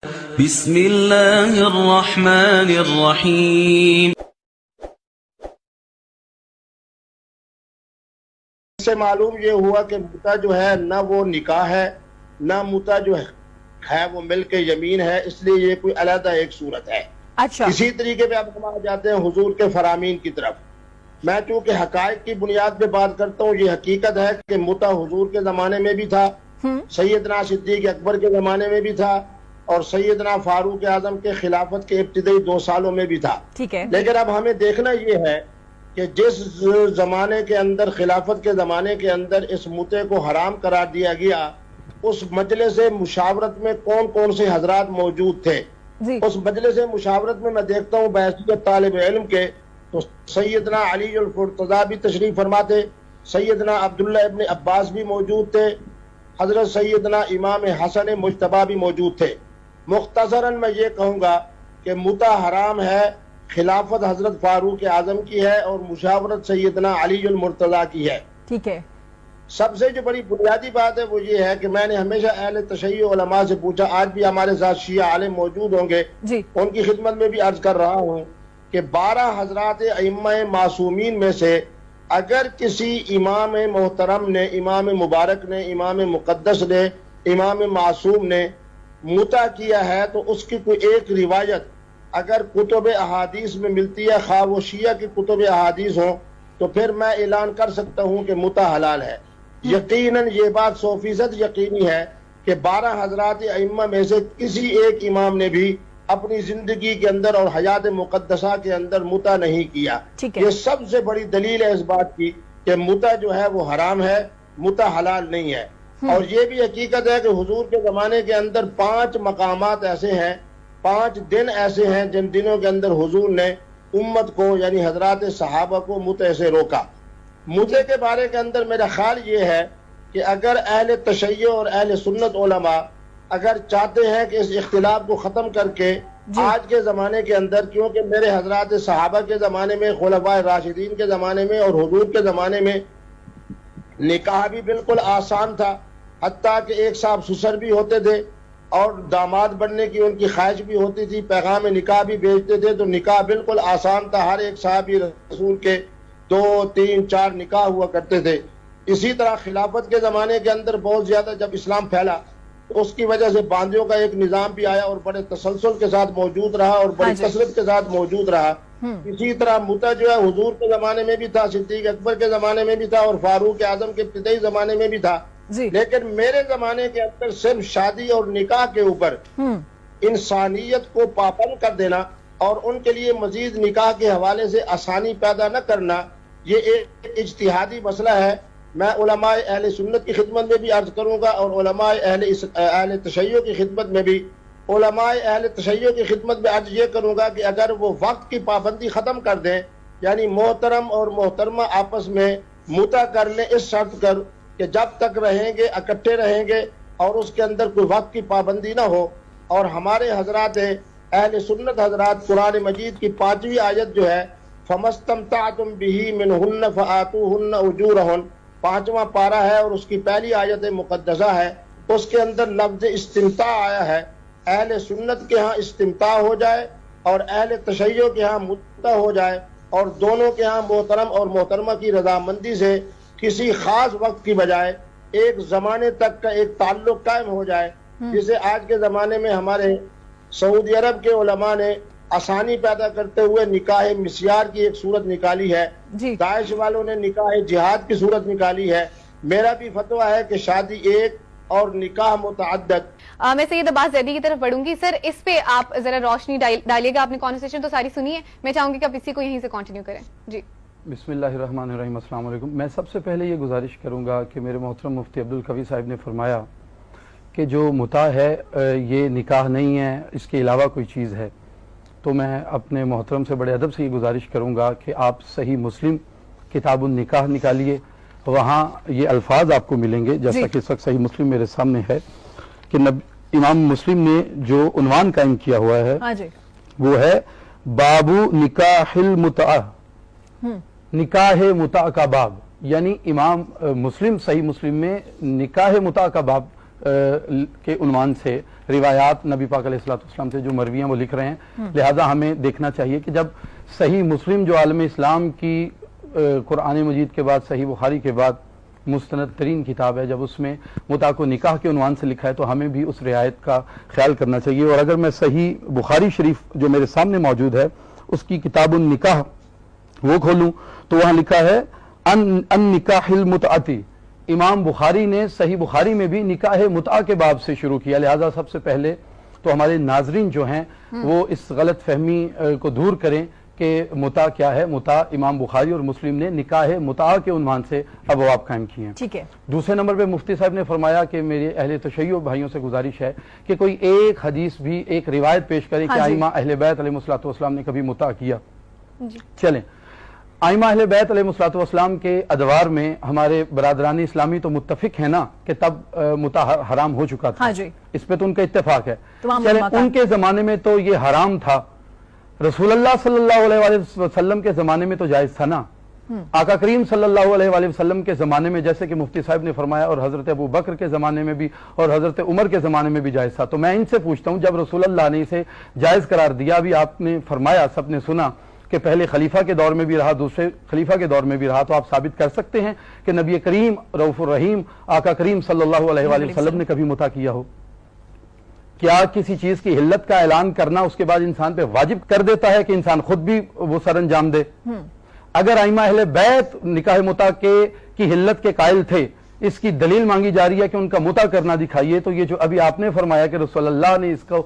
بسم اللہ الرحمن الرحیم۔ اس سے معلوم یہ ہوا کہ متا جو ہے نہ وہ نکاح ہے نہ متا جو ہے وہ ملک یمین ہے، اس لیے یہ کوئی علیحدہ ایک صورت ہے۔ اچھا، اسی طریقے پہ اب ہم آ جاتے ہیں حضور کے فرامین کی طرف۔ میں چونکہ حقائق کی بنیاد پہ بات کرتا ہوں، یہ حقیقت ہے کہ متا حضور کے زمانے میں بھی تھا، سیدنا صدیق اکبر کے زمانے میں بھی تھا، اور سیدنا فاروق اعظم کے خلافت کے ابتدائی 2 سالوں میں بھی تھا۔ ٹھیک ہے، لیکن اب ہمیں دیکھنا یہ ہے کہ جس زمانے کے اندر، خلافت کے زمانے کے اندر اس متے کو حرام قرار دیا گیا، اس مجلس مشاورت میں کون کون سے حضرات موجود تھے؟ اس مجلس مشاورت میں دیکھتا ہوں بحیثیت طالب علم کے تو سیدنا علی الفرتضیٰ بھی تشریف فرما تھے، سیدنا عبداللہ ابن عباس بھی موجود تھے، حضرت سیدنا امام حسن مجتبیٰ بھی موجود تھے۔ مختصراً میں یہ کہوں گا کہ متا حرام ہے، خلافت حضرت فاروق اعظم کی ہے اور مشاورت سیدنا علی المرتضیٰ کی ہے۔ ٹھیک ہے، سب سے جو بڑی بنیادی بات ہے وہ یہ ہے کہ میں نے ہمیشہ اہل تشیع علماء سے پوچھا، آج بھی ہمارے ساتھ شیعہ عالم موجود ہوں گے، ان کی خدمت میں بھی عرض کر رہا ہوں کہ 12 حضرات ائمہ معصومین میں سے اگر کسی امام محترم نے، امام مبارک نے، امام مقدس نے، امام معصوم نے متا کیا ہے تو اس کی کوئی ایک روایت اگر کتب احادیث میں ملتی ہے، خواہ وہ شیعہ کی کتب احادیث ہوں، تو پھر میں اعلان کر سکتا ہوں کہ متا حلال ہے۔ یقیناً یہ بات 100% یقینی ہے کہ 12 حضرات ائمہ میں سے کسی ایک امام نے بھی اپنی زندگی کے اندر اور حیات مقدسہ کے اندر متا نہیں کیا۔ یہ سب سے بڑی دلیل ہے اس بات کی کہ متا جو ہے وہ حرام ہے، متا حلال نہیں ہے۔ اور یہ بھی حقیقت ہے کہ حضور کے زمانے کے اندر 5 مقامات ایسے ہیں، 5 دن ایسے ہیں جن دنوں کے اندر حضور نے امت کو یعنی حضرات صحابہ کو متے سے روکا۔ متے کے بارے کے اندر میرا خیال یہ ہے کہ اگر اہل تشیع اور اہل سنت علماء اگر چاہتے ہیں کہ اس اختلاف کو ختم کر کے آج کے زمانے کے اندر، کیونکہ میرے حضرات صحابہ کے زمانے میں، خلفائے راشدین کے زمانے میں اور حضور کے زمانے میں نکاح بھی بالکل آسان تھا، حتیٰ کہ ایک صاحب سسر بھی ہوتے تھے اور داماد بننے کی ان کی خواہش بھی ہوتی تھی، پیغام نکاح بھی بھیجتے تھے، تو نکاح بالکل آسان تھا۔ ہر ایک صحابی رسول کے 2 3 4 نکاح ہوا کرتے تھے۔ اسی طرح خلافت کے زمانے کے اندر بہت زیادہ جب اسلام پھیلا تو اس کی وجہ سے باندیوں کا ایک نظام بھی آیا اور بڑے تسلسل کے ساتھ موجود رہا اور بڑی کثرت کے ساتھ موجود رہا۔ اسی طرح متا جو ہے حضور کے زمانے میں بھی تھا، صدیق اکبر کے زمانے میں بھی تھا اور فاروق اعظم کے ابتدائی زمانے میں بھی تھا۔ لیکن میرے زمانے کے اندر صرف شادی اور نکاح کے اوپر انسانیت کو پابند کر دینا اور ان کے لیے مزید نکاح کے حوالے سے آسانی پیدا نہ کرنا، یہ ایک اجتہادی مسئلہ ہے۔ میں علماء اہل سنت کی خدمت میں بھی عرض کروں گا اور علماء اہل تشیع کی خدمت میں بھی، علماء اہل تشیع کی خدمت میں عرض یہ کروں گا کہ اگر وہ وقت کی پابندی ختم کر دیں، یعنی محترم اور محترمہ آپس میں متا کر لیں اس شرط کر کہ جب تک رہیں گے اکٹھے رہیں گے اور اس کے اندر کوئی وقت کی پابندی نہ ہو۔ اور ہمارے حضرات اہل سنت حضرات قرآن مجید کی 5ویں آیت جو ہے فَمَسْتَمْتَعْتُمْ بِهِ مِنْهُنَّ فَآتُوهُنَّ أُجُورَهُنَّ، 5واں پارہ ہے اور اس کی پہلی آیت مقدسہ ہے، اس کے اندر لفظ استمتاع آیا ہے۔ اہل سنت کے ہاں استمتاع ہو جائے اور اہل تشیع کے ہاں متا ہو جائے اور دونوں کے ہاں محترم اور محترمہ کی رضامندی سے کسی خاص وقت کی بجائے ایک زمانے تک کا ایک تعلق قائم ہو جائے، جسے آج کے زمانے میں ہمارے سعودی عرب کے علماء نے آسانی پیدا کرتے ہوئے نکاح مسیار کی ایک صورت نکالی ہے، داعش والوں نے نکاح جہاد کی صورت نکالی ہے۔ میرا بھی فتویٰ ہے کہ شادی ایک اور نکاح متعدد۔ میں سید عباس زیدی کی طرف بڑھوں گی۔ سر، اس پہ آپ ذرا روشنی ڈالیے گا۔ آپ نے کانورسیشن تو ساری سنی ہے، میں چاہوں گی کہ آپ اسی کو یہیں سے کنٹینیو کریں۔ جی بسم اللہ الرحمن الرحیم، السلام علیکم۔ میں سب سے پہلے یہ گزارش کروں گا کہ میرے محترم مفتی عبدالقوی صاحب نے فرمایا کہ جو متا ہے یہ نکاح نہیں ہے، اس کے علاوہ کوئی چیز ہے، تو میں اپنے محترم سے بڑے ادب سے یہ گزارش کروں گا کہ آپ صحیح مسلم کتاب النکاح نکالیے، وہاں یہ الفاظ آپ کو ملیں گے جیسا کہ اس وقت صحیح مسلم میرے سامنے ہے کہ امام مسلم نے جو عنوان قائم کیا ہوا ہے وہ ہے بابو نکاح المتع، نکاح متع کا باب، یعنی امام مسلم صحیح مسلم میں نکاح متع کا باب کے عنوان سے روایات نبی پاک علیہ الصلوۃ والسلام سے جو مروی ہیں وہ لکھ رہے ہیں، لہٰذا ہمیں دیکھنا چاہیے کہ جب صحیح مسلم جو عالم اسلام کی قرآن مجید کے بعد صحیح بخاری کے بعد مستند ترین کتاب ہے، جب اس میں متع کو نکاح کے عنوان سے لکھا ہے تو ہمیں بھی اس رعایت کا خیال کرنا چاہیے۔ اور اگر میں صحیح بخاری شریف جو میرے سامنے موجود ہے اس کی کتاب النکاح وہ کھولوں تو وہاں لکھا ہے ان نکاح المتعتی، امام بخاری نے صحیح بخاری میں بھی نکاح متع کے باب سے شروع کیا، لہذا سب سے پہلے تو ہمارے ناظرین جو ہیں وہ اس غلط فہمی کو دور کریں کہ متع کیا ہے۔ متع امام بخاری اور مسلم نے نکاح متع کے عنوان سے ابواب قائم کیے ہیں۔ ٹھیک ہے، دوسرے نمبر پہ مفتی صاحب نے فرمایا کہ میرے اہل تشیع بھائیوں سے گزارش ہے کہ کوئی ایک حدیث بھی، ایک روایت پیش کرے کہ ائمہ اہل بیت علیہ الصلوۃ والسلام نے کبھی متع کیا۔ چلیں، ائمہ اہل بیت علیہ الصلوۃ والسلام کے ادوار میں ہمارے برادران اسلامی تو متفق ہیں نا کہ تب متع حرام ہو چکا تھا، اس پہ تو ان کا اتفاق ہے۔ چلیں، ان کے زمانے میں تو یہ حرام تھا، رسول اللہ صلی اللہ علیہ وآلہ وسلم کے زمانے میں تو جائز تھا نا۔ آقا کریم صلی اللہ علیہ وآلہ وسلم کے زمانے میں جیسے کہ مفتی صاحب نے فرمایا، اور حضرت ابو بکر کے زمانے میں بھی اور حضرت عمر کے زمانے میں بھی جائز تھا، تو میں ان سے پوچھتا ہوں جب رسول اللہ نے اسے جائز قرار دیا، ابھی آپ نے فرمایا، سب نے سنا کہ پہلے خلیفہ کے دور میں بھی رہا، دوسرے خلیفہ کے دور میں بھی رہا، تو آپ ثابت کر سکتے ہیں کہ نبی کریم رؤوف الرحیم آقا کریم صلی اللہ علیہ وآلہ وسلم نے کبھی متع کیا ہو؟ کیا کسی چیز کی حلت کا اعلان کرنا اس کے بعد انسان پہ واجب کر دیتا ہے کہ انسان خود بھی وہ سر انجام دے؟ اگر ائمہ اہل بیت نکاح متع کی حلت کے قائل تھے، اس کی دلیل مانگی جا رہی ہے کہ ان کا متع کرنا دکھائیے، تو یہ جو ابھی آپ نے فرمایا کہ رسول اللہ نے اس کو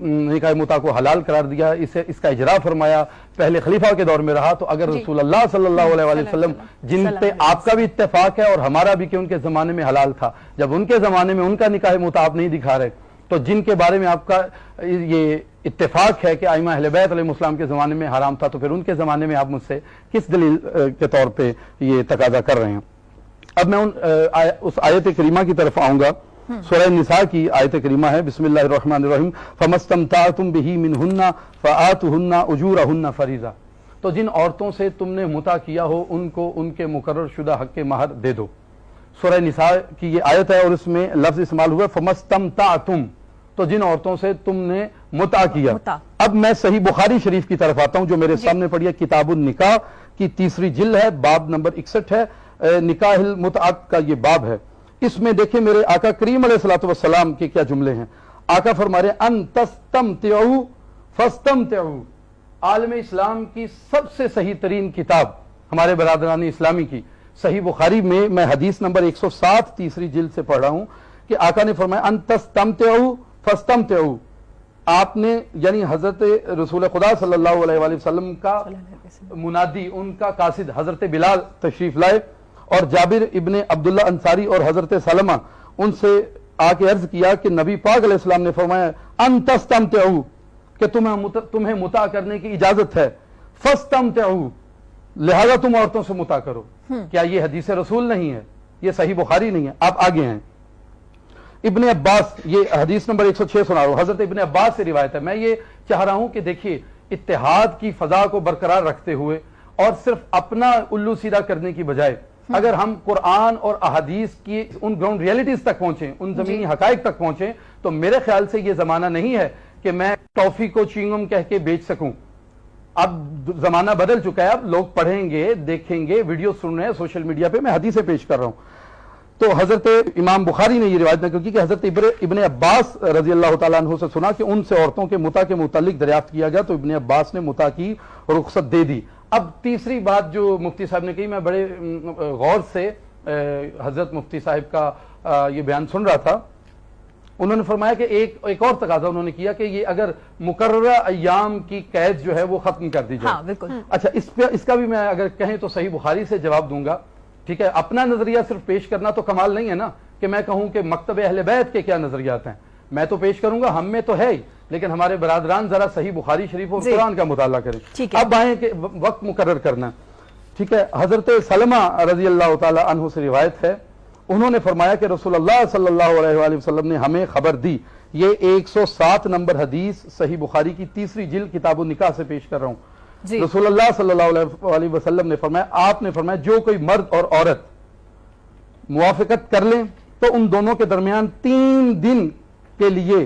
نکاح متع کو حلال قرار دیا، اس کا اجرا فرمایا، پہلے خلیفہ کے دور میں رہا، تو اگر رسول اللہ صلی اللہ علیہ وآلہ وسلم جن پہ آپ کا بھی اتفاق ہے اور ہمارا بھی کہ ان کے زمانے میں حلال تھا، جب ان کے زمانے میں ان کا نکاح متع آپ نہیں دکھا رہے، تو جن کے بارے میں آپ کا یہ اتفاق ہے کہ ائمہ اہل بیت علیہ السلام کے زمانے میں حرام تھا، تو پھر ان کے زمانے میں آپ مجھ سے کس دلیل کے طور پہ یہ تقاضا کر رہے ہیں؟ اب میں اس آیت کریمہ کی طرف آؤں گا، سورہ نساء کی آیت کریمہ ہے، بسم اللہ الرحمن الرحیم، فَمَسْتَمْتَعْتُمْ بِهِ مِنْهُنَّ فَآتُوهُنَّ أُجُورَهُنَّ فَرِيضَةً، تو جن عورتوں سے تم نے متع کیا ہو ان کو ان کے مقرر شدہ حق کے مہر دے دو۔ سورہ نساء کی یہ آیت ہے اور اس میں لفظ استعمال ہوا فَمَسْتَمْتَعْتُمْ، تو جن عورتوں سے تم نے متع کیا۔ اب میں صحیح بخاری شریف کی طرف آتا ہوں جو میرے سامنے پڑھی ہے، کتاب النکاح کی تیسری جلد ہے، باب نمبر 61 ہے، نکاح المتع کا یہ باب ہے۔ اس میں دیکھیں میرے آقا کریم علیہ الصلوۃ والسلام کے کیا جملے ہیں۔ آقا فرما رہے ہیں ان تستمتعوا فاستمتعوا، عالم اسلام کی سب سے صحیح ترین کتاب ہمارے برادران اسلامی کی صحیح بخاری میں حدیث نمبر 107 تیسری جلد سے پڑھ رہا ہوں کہ آقا نے فرمایا ان تستمتعوا فاستمتعوا، آپ نے یعنی حضرت رسول خدا صلی اللہ علیہ وآلہ وسلم کا منادی، ان کا قاصد حضرت بلال تشریف لائے، اور جابر ابن عبداللہ انصاری اور حضرت سلمہ ان سے آ کے عرض کیا کہ نبی پاک علیہ السلام نے فرمایا ان تستمتعوا، کہ تمہیں متع کرنے کی اجازت ہے، فاستمتعوا، لہذا تم عورتوں سے متع کرو۔ کیا یہ حدیث رسول نہیں ہے؟ یہ صحیح بخاری نہیں ہے؟ آپ آگے ہیں۔ ابن عباس، یہ حدیث نمبر 106 سنا رہا ہوں، حضرت ابن عباس سے روایت ہے۔ میں یہ چاہ رہا ہوں کہ دیکھیے اتحاد کی فضا کو برقرار رکھتے ہوئے اور صرف اپنا الو سیدھا کرنے کی بجائے اگر ہم قرآن اور احادیث کی ان گراؤنڈ ریئلٹیز تک پہنچیں، ان زمینی حقائق تک پہنچیں، تو میرے خیال سے یہ زمانہ نہیں ہے کہ میں ٹافی کو چینگم کہہ کے بیچ سکوں۔ اب زمانہ بدل چکا ہے، اب لوگ پڑھیں گے، دیکھیں گے، ویڈیو سن رہے ہیں سوشل میڈیا پہ، میں حدیثیں پیش کر رہا ہوں۔ تو حضرت امام بخاری نے یہ روایت نقل کی کہ حضرت ابن عباس رضی اللہ تعالیٰ عنہ سے سنا کہ ان سے عورتوں کے متع کے متعلق دریافت کیا گیا تو ابن عباس نے متع کی رخصت دے دی۔ اب تیسری بات جو مفتی صاحب نے کہی، میں بڑے غور سے حضرت مفتی صاحب کا یہ بیان سن رہا تھا، انہوں نے فرمایا کہ ایک اور تقاضا انہوں نے کیا کہ یہ اگر مقررہ ایام کی قید جو ہے وہ ختم کر دی جائے۔ اچھا، اس کا بھی میں اگر کہیں تو صحیح بخاری سے جواب دوں گا، ٹھیک ہے؟ اپنا نظریہ صرف پیش کرنا تو کمال نہیں ہے نا کہ میں کہوں کہ مکتب اہل بیت کے کیا نظریات ہیں، میں تو پیش کروں گا، ہم میں تو ہے ہی، لیکن ہمارے برادران ذرا صحیح بخاری شریف اور قرآن کا مطالعہ کریں۔ اب آئیں کہ وقت مقرر کرنا، ٹھیک ہے؟ حضرت سلمہ رضی اللہ تعالی عنہ سے روایت ہے، انہوں نے فرمایا کہ رسول اللہ صلی اللہ علیہ وآلہ وسلم نے ہمیں خبر دی، یہ 107 نمبر حدیث صحیح بخاری کی تیسری جلد کتاب النکاح سے پیش کر رہا ہوں۔ رسول اللہ صلی اللہ علیہ وسلم نے فرمایا، آپ نے فرمایا جو کوئی مرد اور عورت موافقت کر لیں تو ان دونوں کے درمیان 3 دن کے لیے